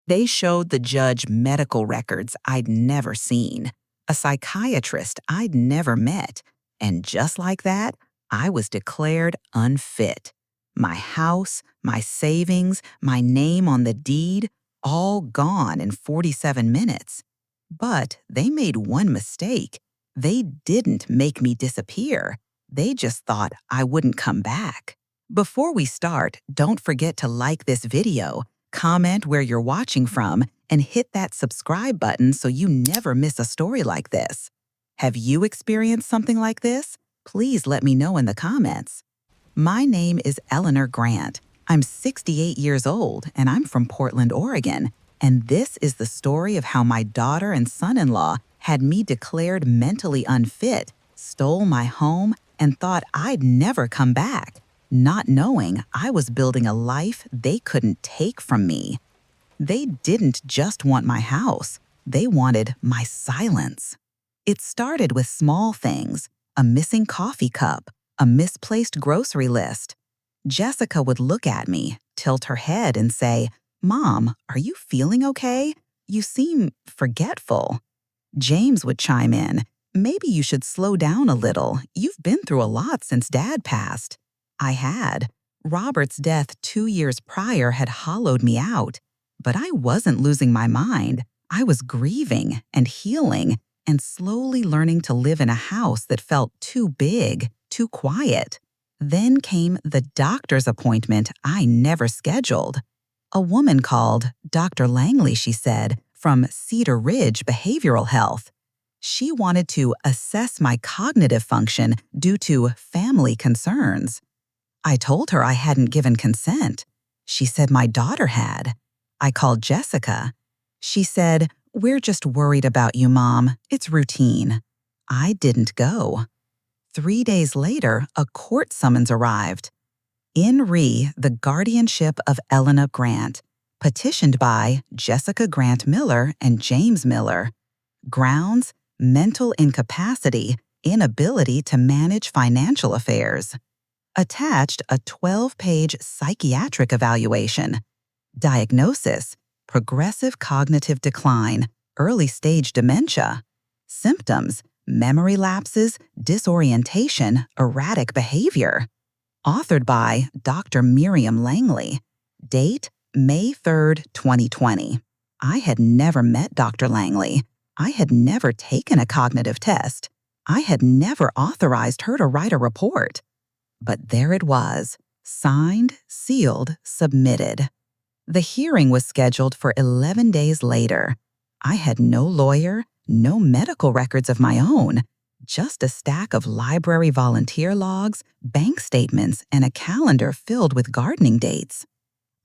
They showed the judge medical records I'd never seen, a psychiatrist I'd never met, and just like that, I was declared unfit. My house, my savings, my name on the deed, all gone in 47 minutes. But they made one mistake. They didn't make me disappear. They just thought I wouldn't come back. Before we start, don't forget to like this video, comment where you're watching from, and hit that subscribe button so you never miss a story like this. Have you experienced something like this? Please let me know in the comments. My name is Eleanor Grant. I'm 68 years old, and I'm from Portland, Oregon. And this is the story of how my daughter and son-in-law had me declared mentally unfit, stole my home, and thought I'd never come back, not knowing I was building a life they couldn't take from me. They didn't just want my house. They wanted my silence. It started with small things, a missing coffee cup, a misplaced grocery list. Jessica would look at me, tilt her head, and say, "Mom, are you feeling okay? You seem forgetful." James would chime in, "Maybe you should slow down a little. You've been through a lot since Dad passed." I had. Robert's death 2 years prior had hollowed me out. But I wasn't losing my mind. I was grieving and healing and slowly learning to live in a house that felt too big, too quiet. Then came the doctor's appointment I never scheduled. A woman called Dr. Langley, she said, from Cedar Ridge Behavioral Health. She wanted to assess my cognitive function due to family concerns. I told her I hadn't given consent. She said my daughter had. I called Jessica. She said, "We're just worried about you, Mom. It's routine." I didn't go. 3 days later, a court summons arrived. In re the guardianship of Eleanor Grant, petitioned by Jessica Grant Miller and James Miller. Grounds: mental incapacity, inability to manage financial affairs. Attached a 12-page psychiatric evaluation. Diagnosis: progressive cognitive decline, early-stage dementia. Symptoms: memory lapses, disorientation, erratic behavior. Authored by Dr. Miriam Langley. Date: May 3, 2020. I had never met Dr. Langley. I had never taken a cognitive test. I had never authorized her to write a report. But there it was, signed, sealed, submitted. The hearing was scheduled for 11 days later. I had no lawyer, no medical records of my own, just a stack of library volunteer logs, bank statements, and a calendar filled with gardening dates.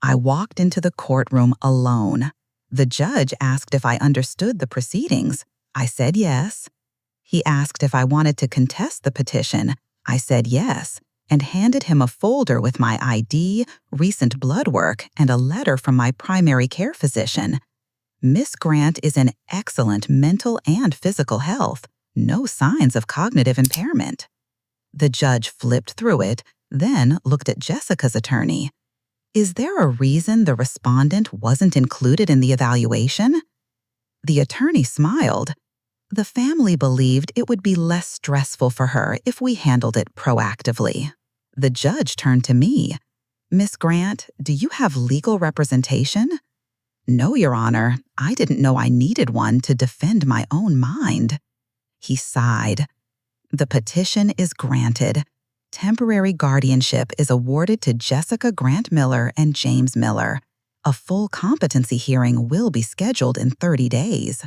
I walked into the courtroom alone. The judge asked if I understood the proceedings. I said yes. He asked if I wanted to contest the petition. I said yes, and handed him a folder with my ID, recent blood work, and a letter from my primary care physician. Miss Grant is in excellent mental and physical health, no signs of cognitive impairment. The judge flipped through it, then looked at Jessica's attorney. Is there a reason the respondent wasn't included in the evaluation? The attorney smiled. The family believed it would be less stressful for her if we handled it proactively. The judge turned to me. "Miss Grant, do you have legal representation?" "No, Your Honor. I didn't know I needed one to defend my own mind." He sighed. "The petition is granted. Temporary guardianship is awarded to Jessica Grant Miller and James Miller. A full competency hearing will be scheduled in 30 days.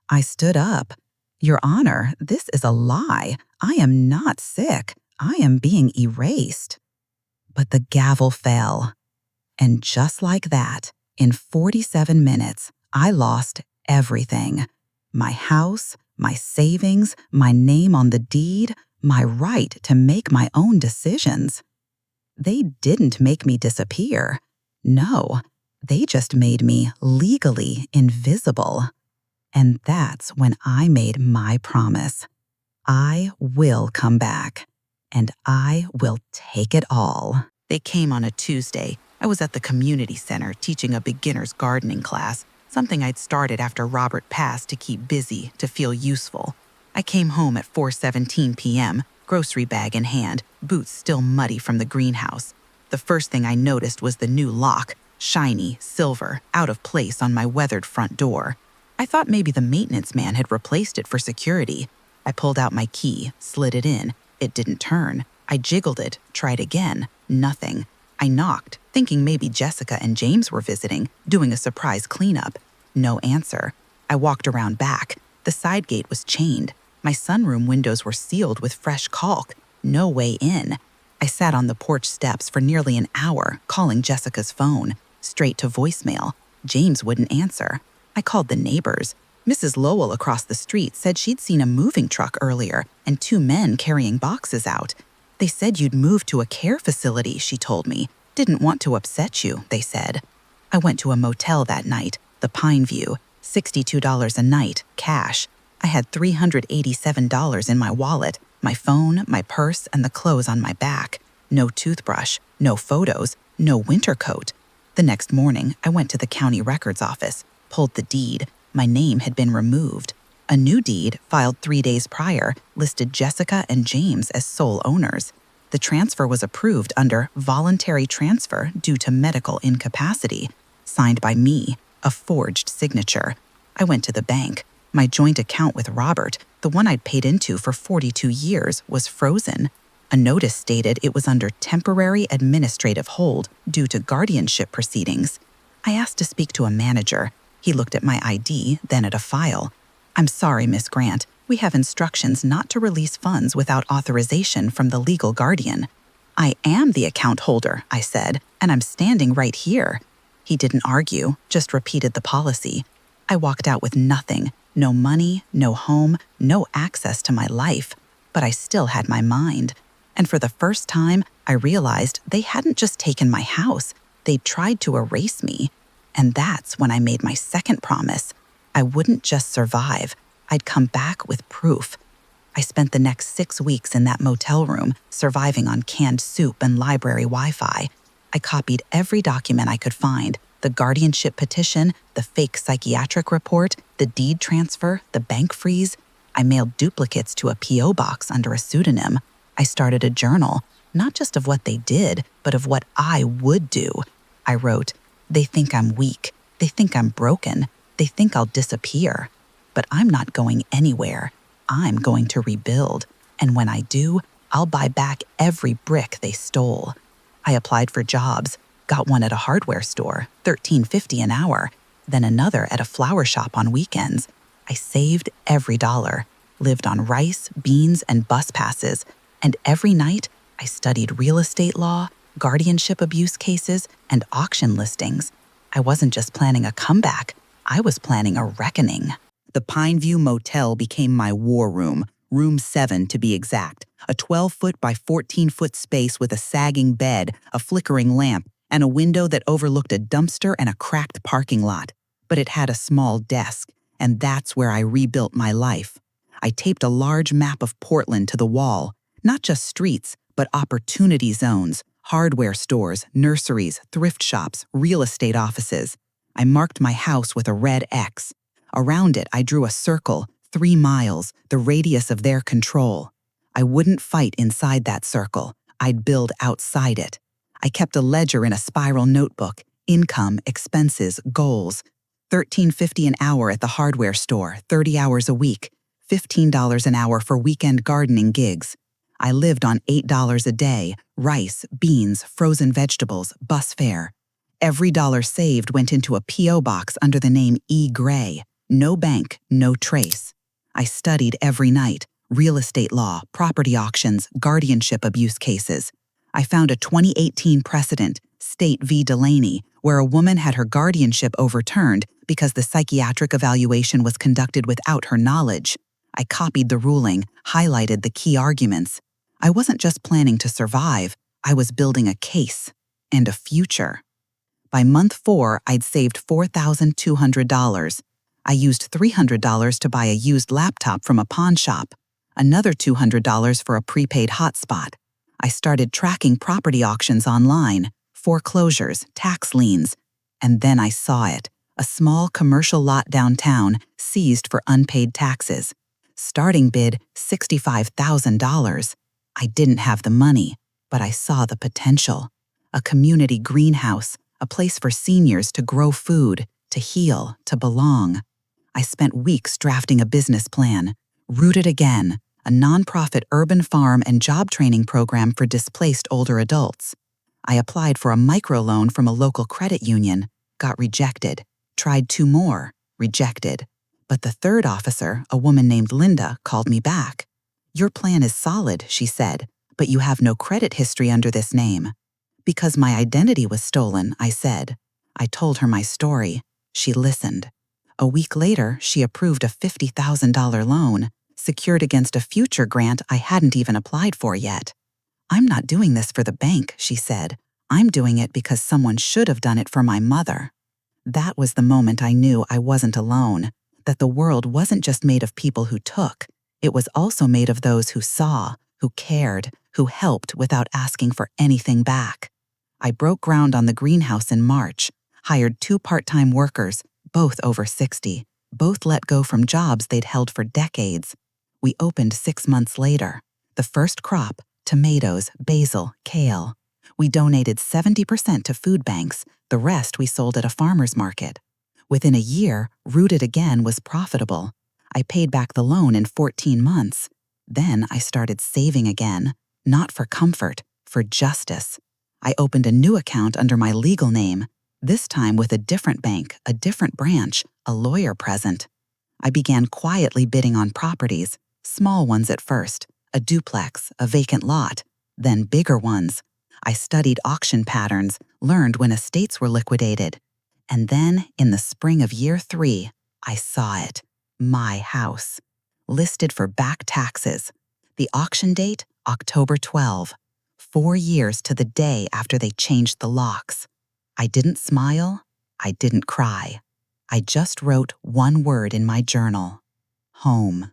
I stood up. "Your Honor, this is a lie. I am not sick. I am being erased." But the gavel fell. And just like that, in 47 minutes, I lost everything. My house, my savings, my name on the deed, my right to make my own decisions. They didn't make me disappear. No, they just made me legally invisible. And that's when I made my promise. I will come back, and I will take it all. They came on a Tuesday. I was at the community center teaching a beginner's gardening class. something I'd started after Robert passed to keep busy, to feel useful. I came home at 4:17 p.m., grocery bag in hand, boots still muddy from the greenhouse. The first thing I noticed was the new lock, shiny, silver, out of place on my weathered front door. I thought maybe the maintenance man had replaced it for security. I pulled out my key, slid it in. It didn't turn. I jiggled it, tried again. Nothing. I knocked, thinking maybe Jessica and James were visiting, doing a surprise cleanup. No answer. I walked around back. The side gate was chained. My sunroom windows were sealed with fresh caulk. No way in. I sat on the porch steps for nearly an hour, calling Jessica's phone. Straight to voicemail. James wouldn't answer. I called the neighbors. Mrs. Lowell across the street said she'd seen a moving truck earlier and 2 men carrying boxes out. They said you'd moved to a care facility, she told me. Didn't want to upset you, they said. I went to a motel that night, the Pine View, $62 a night, cash. I had $387 in my wallet, my phone, my purse, and the clothes on my back. No toothbrush, no photos, no winter coat. The next morning, I went to the county records office, pulled the deed. My name had been removed. A new deed, filed 3 days prior, listed Jessica and James as sole owners. The transfer was approved under voluntary transfer due to medical incapacity, signed by me, a forged signature. I went to the bank. My joint account with Robert, the one I'd paid into for 42 years, was frozen. A notice stated it was under temporary administrative hold due to guardianship proceedings. I asked to speak to a manager. He looked at my ID, then at a file. "I'm sorry, Miss Grant. We have instructions not to release funds without authorization from the legal guardian." "I am the account holder," I said, "and I'm standing right here." He didn't argue, just repeated the policy. I walked out with nothing, no money, no home, no access to my life. But I still had my mind. And for the first time, I realized they hadn't just taken my house, they'd tried to erase me. And that's when I made my second promise. I wouldn't just survive, I'd come back with proof. I spent the next 6 weeks in that motel room, surviving on canned soup and library Wi-Fi. I copied every document I could find, the guardianship petition, the fake psychiatric report, the deed transfer, the bank freeze. I mailed duplicates to a P.O. box under a pseudonym. I started a journal, not just of what they did, but of what I would do. I wrote, "They think I'm weak. They think I'm broken. They think I'll disappear. But I'm not going anywhere. I'm going to rebuild. And when I do, I'll buy back every brick they stole." I applied for jobs, got one at a hardware store, $13.50 an hour, then another at a flower shop on weekends. I saved every dollar, lived on rice, beans, and bus passes, and every night I studied real estate law, guardianship abuse cases, and auction listings. I wasn't just planning a comeback, I was planning a reckoning. The Pineview Motel became my war room, room 7 to be exact, a 12-foot by 14-foot space with a sagging bed, a flickering lamp, and a window that overlooked a dumpster and a cracked parking lot. But it had a small desk, and that's where I rebuilt my life. I taped a large map of Portland to the wall, not just streets, but opportunity zones, hardware stores, nurseries, thrift shops, real estate offices. I marked my house with a red X. Around it, I drew a circle, 3 miles, the radius of their control. I wouldn't fight inside that circle. I'd build outside it. I kept a ledger in a spiral notebook, income, expenses, goals. $13.50 an hour at the hardware store, 30 hours a week, $15 an hour for weekend gardening gigs. I lived on $8 a day, rice, beans, frozen vegetables, bus fare. Every dollar saved went into a P.O. box under the name E. Gray. No bank, no trace. I studied every night, real estate law, property auctions, guardianship abuse cases. I found a 2018 precedent, State v. Delaney, where a woman had her guardianship overturned because the psychiatric evaluation was conducted without her knowledge. I copied the ruling, highlighted the key arguments. I wasn't just planning to survive, I was building a case and a future. By month 4, I'd saved $4,200. I used $300 to buy a used laptop from a pawn shop, another $200 for a prepaid hotspot. I started tracking property auctions online, foreclosures, tax liens, and then I saw it, A small commercial lot downtown seized for unpaid taxes. Starting bid $65,000. I didn't have the money, but I saw the potential. A community greenhouse, a place for seniors to grow food, to heal, to belong. I spent weeks drafting a business plan. Rooted Again, a nonprofit urban farm and job training program for displaced older adults. I applied for a microloan from a local credit union, got rejected. Tried 2 more, rejected. But the third officer, a woman named Linda, called me back. "Your plan is solid," she said, "but you have no credit history under this name." "Because my identity was stolen," I said. I told her my story. She listened. A week later, she approved a $50,000 loan, secured against a future grant I hadn't even applied for yet. "I'm not doing this for the bank," she said. "I'm doing it because someone should have done it for my mother." That was the moment I knew I wasn't alone, that the world wasn't just made of people who took, it was also made of those who saw, who cared, who helped without asking for anything back. I broke ground on the greenhouse in March, hired 2 part-time workers, both over 60, both let go from jobs they'd held for decades. We opened 6 months later. The first crop, tomatoes, basil, kale. We donated 70% to food banks, the rest we sold at a farmer's market. Within a year, Rooted Again was profitable. I paid back the loan in 14 months. Then I started saving again, not for comfort, for justice. I opened a new account under my legal name, this time with a different bank, a different branch, a lawyer present. I began quietly bidding on properties, small ones at first, a duplex, a vacant lot, then bigger ones. I studied auction patterns, learned when estates were liquidated. And then, in the spring of year 3, I saw it. My house. Listed for back taxes. The auction date, October 12. 4 years to the day after they changed the locks. I didn't smile. I didn't cry. I just wrote one word in my journal. Home.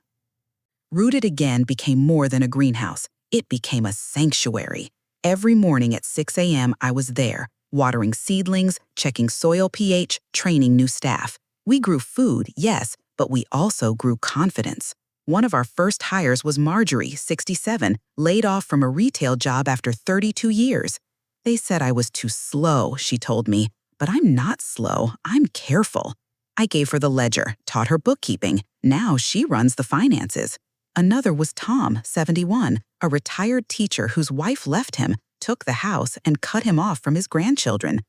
Rooted Again became more than a greenhouse. It became a sanctuary. Every morning at 6 a.m. I was there, watering seedlings, checking soil pH, training new staff. We grew food, yes, but we also grew confidence. One of our first hires was Marjorie, 67, laid off from a retail job after 32 years. They said I was too slow, she told me, but I'm not slow, I'm careful. I gave her the ledger, taught her bookkeeping. Now she runs the finances. Another was Tom, 71, a retired teacher whose wife left him, took the house, and cut him off from his grandchildren.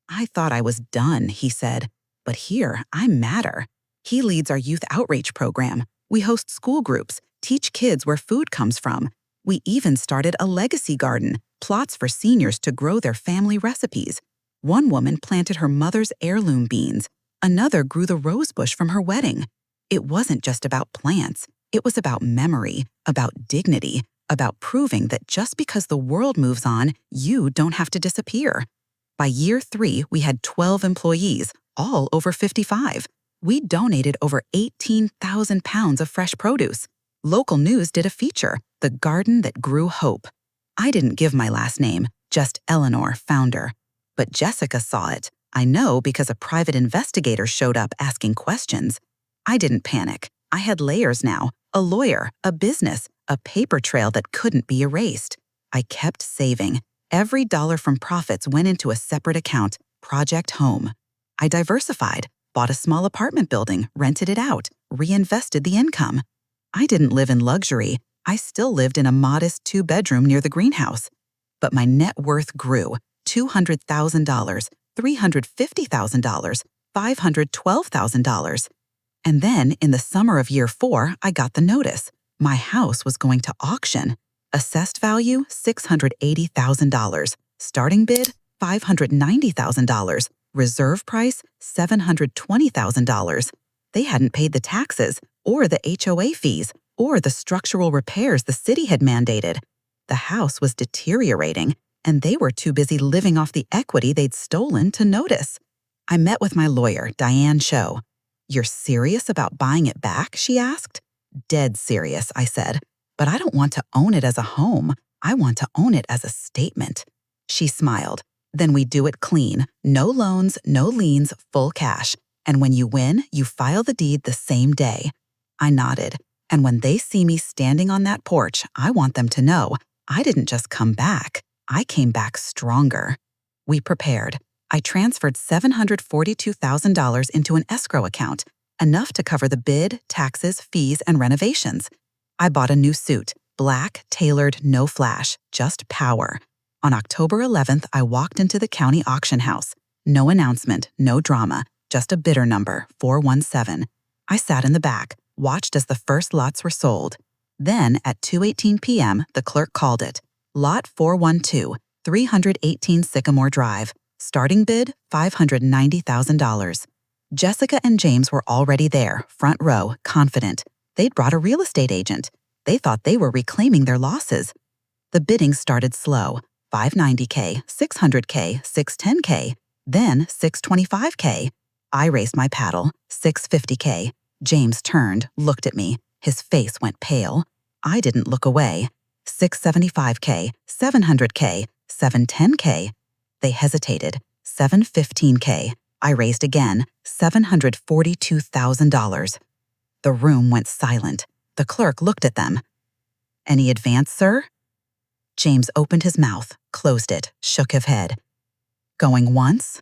I thought I was done, he said, but here I matter. He leads our youth outreach program. We host school groups, teach kids where food comes from. We even started a legacy garden, plots for seniors to grow their family recipes. One woman planted her mother's heirloom beans. Another grew the rosebush from her wedding. It wasn't just about plants. It was about memory, about dignity, about proving that just because the world moves on, you don't have to disappear. By year 3, we had 12 employees, all over 55. We donated over 18,000 pounds of fresh produce. Local news did a feature, The Garden That Grew Hope. I didn't give my last name, just Eleanor, founder. But Jessica saw it. I know because a private investigator showed up asking questions. I didn't panic. I had layers now, a lawyer, a business, a paper trail that couldn't be erased. I kept saving. Every dollar from profits went into a separate account, Project Home. I diversified, bought a small apartment building, rented it out, reinvested the income. I didn't live in luxury. I still lived in a modest 2-bedroom near the greenhouse. But my net worth grew, $200,000, $350,000, $512,000. And then, in the summer of year 4, I got the notice. My house was going to auction. Assessed value, $680,000. Starting bid, $590,000. Reserve price, $720,000. They hadn't paid the taxes, or the HOA fees, or the structural repairs the city had mandated. The house was deteriorating, and they were too busy living off the equity they'd stolen to notice. I met with my lawyer, Diane Cho. "You're serious about buying it back?" she asked. "Dead serious," I said. "But I don't want to own it as a home. I want to own it as a statement." She smiled. "Then we do it clean. No loans, no liens, full cash. And when you win, you file the deed the same day. I nodded. And when they see me standing on that porch, I want them to know I didn't just come back. I came back stronger. We prepared. I transferred $742,000 into an escrow account, enough to cover the bid, taxes, fees, and renovations. I bought a new suit, black, tailored, no flash, just power. On October 11th, I walked into the county auction house. No announcement, no drama, just a bidder number, 417. I sat in the back, watched as the first lots were sold. Then, at 2:18 p.m., the clerk called it. Lot 412, 318 Sycamore Drive. Starting bid, $590,000. Jessica and James were already there, front row, confident. They'd brought a real estate agent. They thought they were reclaiming their losses. The bidding started slow. $590K, $600K, $610K, then $625K. I raised my paddle, $650K. James turned, looked at me. His face went pale. I didn't look away. $675K, $700K, $710K. They hesitated. $715K. I raised again, $742,000. The room went silent. The clerk looked at them. Any advance, sir? James opened his mouth, closed it, shook his head. Going once?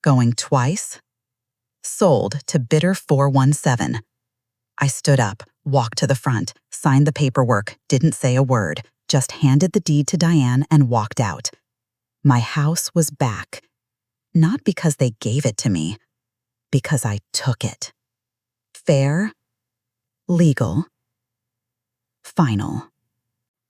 Going twice? Sold to bidder 417. I stood up, walked to the front, signed the paperwork, didn't say a word, just handed the deed to Diane and walked out. My house was back. Not because they gave it to me, because I took it. Fair, legal, final.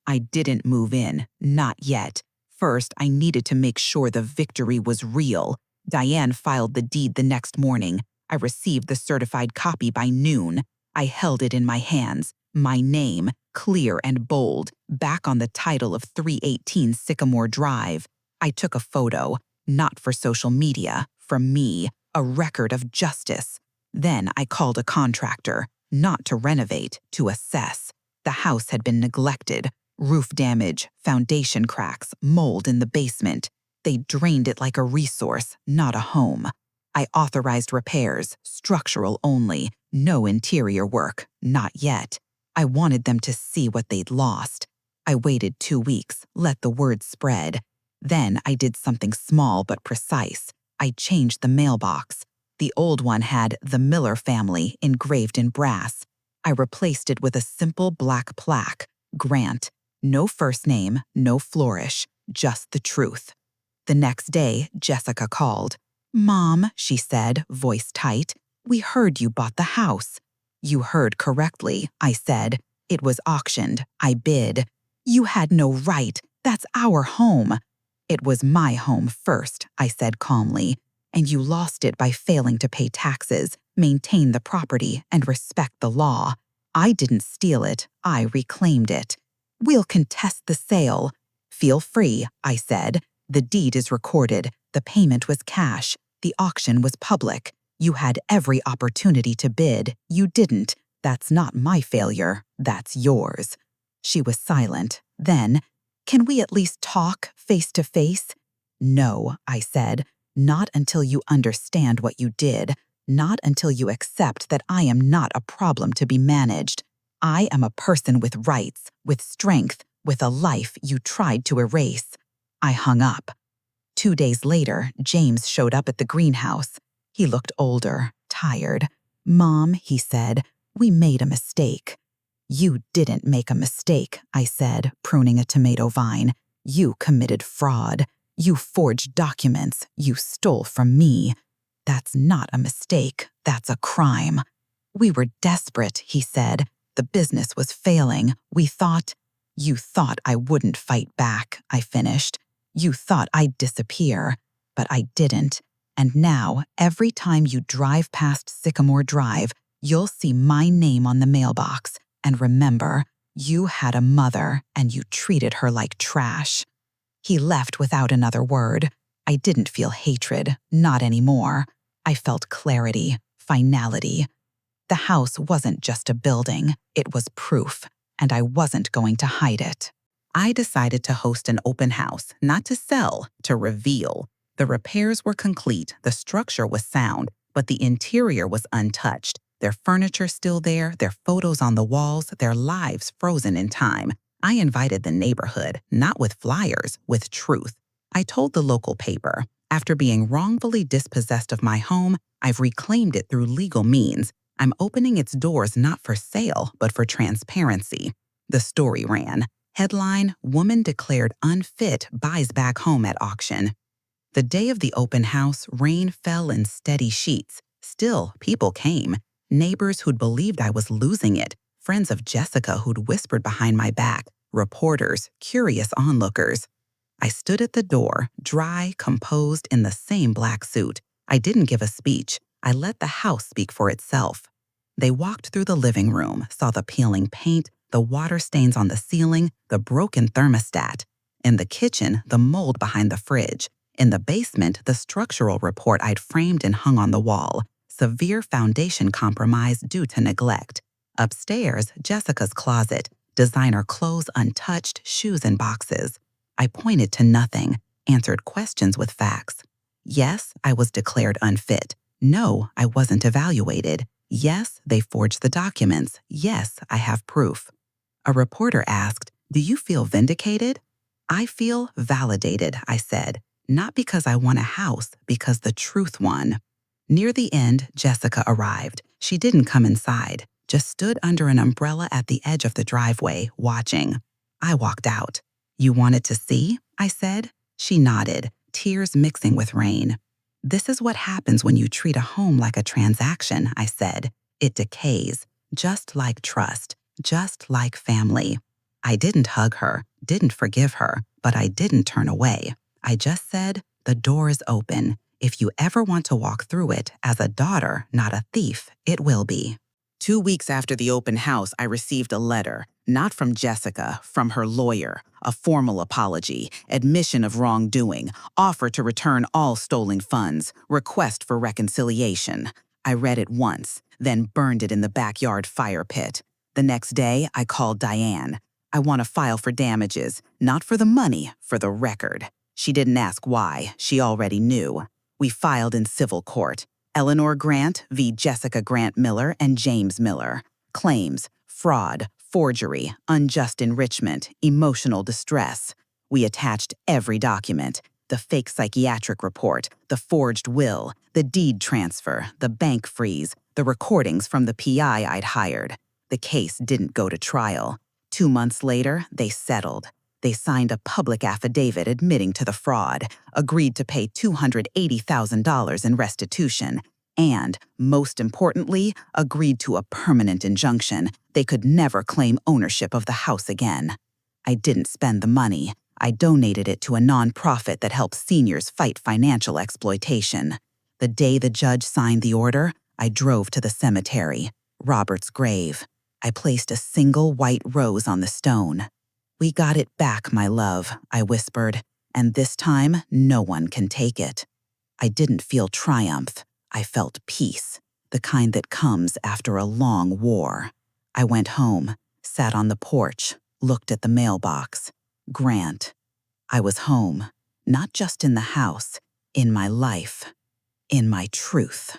I didn't move in, not yet. First, I needed to make sure the victory was real. Diane filed the deed the next morning. I received the certified copy by noon. I held it in my hands, my name, clear and bold, back on the title of 318 Sycamore Drive. I took a photo, not for social media, for me, a record of justice. Then I called a contractor, not to renovate, to assess. The house had been neglected. Roof damage, foundation cracks, mold in the basement. They drained it like a resource, not a home. I authorized repairs, structural only, no interior work, not yet. I wanted them to see what they'd lost. I waited 2 weeks, let the word spread. Then I did something small but precise. I changed the mailbox. The old one had "The Miller Family" engraved in brass. I replaced it with a simple black plaque, Grant. No first name, no flourish, just the truth. The next day, Jessica called. "Mom," she said, voice tight, "we heard you bought the house." "You heard correctly," I said. "It was auctioned. I bid." "You had no right. That's our home." "It was my home first," I said calmly, "and you lost it by failing to pay taxes, maintain the property, and respect the law. I didn't steal it. I reclaimed it. We'll contest the sale." "Feel free," I said. "The deed is recorded. The payment was cash. The auction was public. You had every opportunity to bid. You didn't. That's not my failure. That's yours." She was silent. Then, "Can we at least talk face to face?" "No," I said. "Not until you understand what you did. Not until you accept that I am not a problem to be managed. I am a person with rights, with strength, with a life you tried to erase." I hung up. 2 days later, James showed up at the greenhouse. He looked older, tired. "Mom," he said, "we made a mistake." "You didn't make a mistake," I said, pruning a tomato vine. "You committed fraud. You forged documents. You stole from me. That's not a mistake. That's a crime." "We were desperate," he said. "The business was failing. We thought—" "You thought I wouldn't fight back," I finished. "You thought I'd disappear, but I didn't. And now, every time you drive past Sycamore Drive, you'll see my name on the mailbox. And remember, you had a mother and you treated her like trash." He left without another word. I didn't feel hatred, not anymore. I felt clarity, finality. The house wasn't just a building, it was proof, and I wasn't going to hide it. I decided to host an open house, not to sell, to reveal. The repairs were complete, the structure was sound, but the interior was untouched. Their furniture still there, their photos on the walls, their lives frozen in time. I invited the neighborhood, not with flyers, with truth. I told the local paper, after being wrongfully dispossessed of my home, I've reclaimed it through legal means. I'm opening its doors not for sale, but for transparency. The story ran, headline, Woman Declared Unfit Buys Back Home at Auction. The day of the open house, rain fell in steady sheets. Still, people came. Neighbors who'd believed I was losing it, friends of Jessica who'd whispered behind my back, reporters, curious onlookers. I stood at the door, dry, composed, in the same black suit. I didn't give a speech. I let the house speak for itself. They walked through the living room, saw the peeling paint, the water stains on the ceiling, the broken thermostat. In the kitchen, the mold behind the fridge. In the basement, the structural report I'd framed and hung on the wall. Severe foundation compromise due to neglect. Upstairs, Jessica's closet. Designer clothes untouched, shoes in boxes. I pointed to nothing, answered questions with facts. Yes, I was declared unfit. No, I wasn't evaluated. Yes, they forged the documents. Yes, I have proof. A reporter asked, "Do you feel vindicated?" "I feel validated," I said. Not because I won a house, because the truth won. Near the end, Jessica arrived. She didn't come inside, just stood under an umbrella at the edge of the driveway, watching. I walked out. "You wanted to see?" I said. She nodded, tears mixing with rain. "This is what happens when you treat a home like a transaction," I said. "It decays, just like trust, just like family." I didn't hug her, didn't forgive her, but I didn't turn away. I just said, "The door is open. If you ever want to walk through it as a daughter, not a thief, it will be." 2 weeks after the open house, I received a letter, not from Jessica, from her lawyer, a formal apology, admission of wrongdoing, offer to return all stolen funds, request for reconciliation. I read it once, then burned it in the backyard fire pit. The next day, I called Diane. "I want to file for damages, not for the money, for the record." She didn't ask why, she already knew. We filed in civil court. Eleanor Grant v. Jessica Grant Miller and James Miller. Claims: fraud, forgery, unjust enrichment, emotional distress. We attached every document: the fake psychiatric report, the forged will, the deed transfer, the bank freeze, the recordings from the PI I'd hired. The case didn't go to trial. 2 months later, they settled. They signed a public affidavit admitting to the fraud, agreed to pay $280,000 in restitution, and, most importantly, agreed to a permanent injunction. They could never claim ownership of the house again. I didn't spend the money. I donated it to a nonprofit that helps seniors fight financial exploitation. The day the judge signed the order, I drove to the cemetery, Robert's grave. I placed a single white rose on the stone. "We got it back, my love," I whispered, "and this time no one can take it." I didn't feel triumph. I felt peace, the kind that comes after a long war. I went home, sat on the porch, looked at the mailbox. Grant. I was home, not just in the house, in my life, in my truth.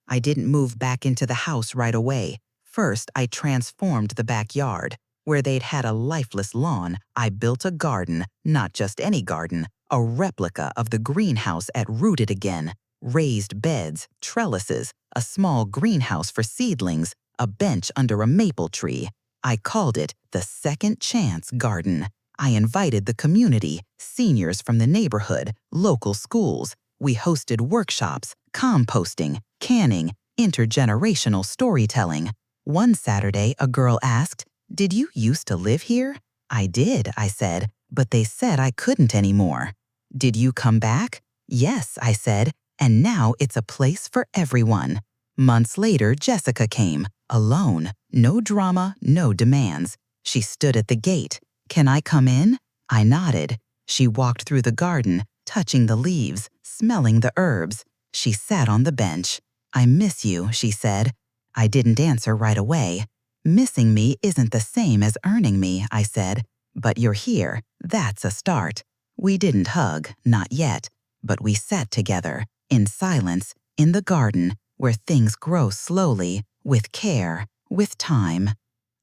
I didn't move back into the house right away. First, I transformed the backyard. Where they'd had a lifeless lawn, I built a garden, not just any garden, a replica of the greenhouse at Rooted Again. Raised beds, trellises, a small greenhouse for seedlings, a bench under a maple tree. I called it the Second Chance Garden. I invited the community, seniors from the neighborhood, local schools. We hosted workshops, composting, canning, intergenerational storytelling. One Saturday, a girl asked, "Did you used to live here?" "I did," I said, "but they said I couldn't anymore." "Did you come back?" "Yes," I said, "and now it's a place for everyone." Months later, Jessica came, alone, no drama, no demands. She stood at the gate. "Can I come in?" I nodded. She walked through the garden, touching the leaves, smelling the herbs. She sat on the bench. "I miss you," she said. I didn't answer right away. "Missing me isn't the same as earning me," I said. "But you're here. That's a start." We didn't hug, not yet, but we sat together, in silence, in the garden, where things grow slowly, with care, with time.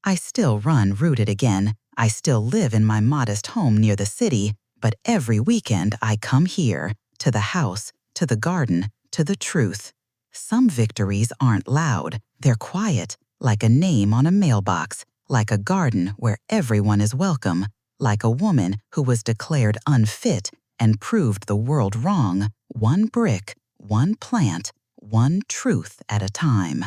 I still run rooted again. I still live in my modest home near the city, but every weekend I come here, to the house, to the garden, to the truth. Some victories aren't loud. They're quiet, like a name on a mailbox, like a garden where everyone is welcome, like a woman who was declared unfit and proved the world wrong, one brick, one plant, one truth at a time.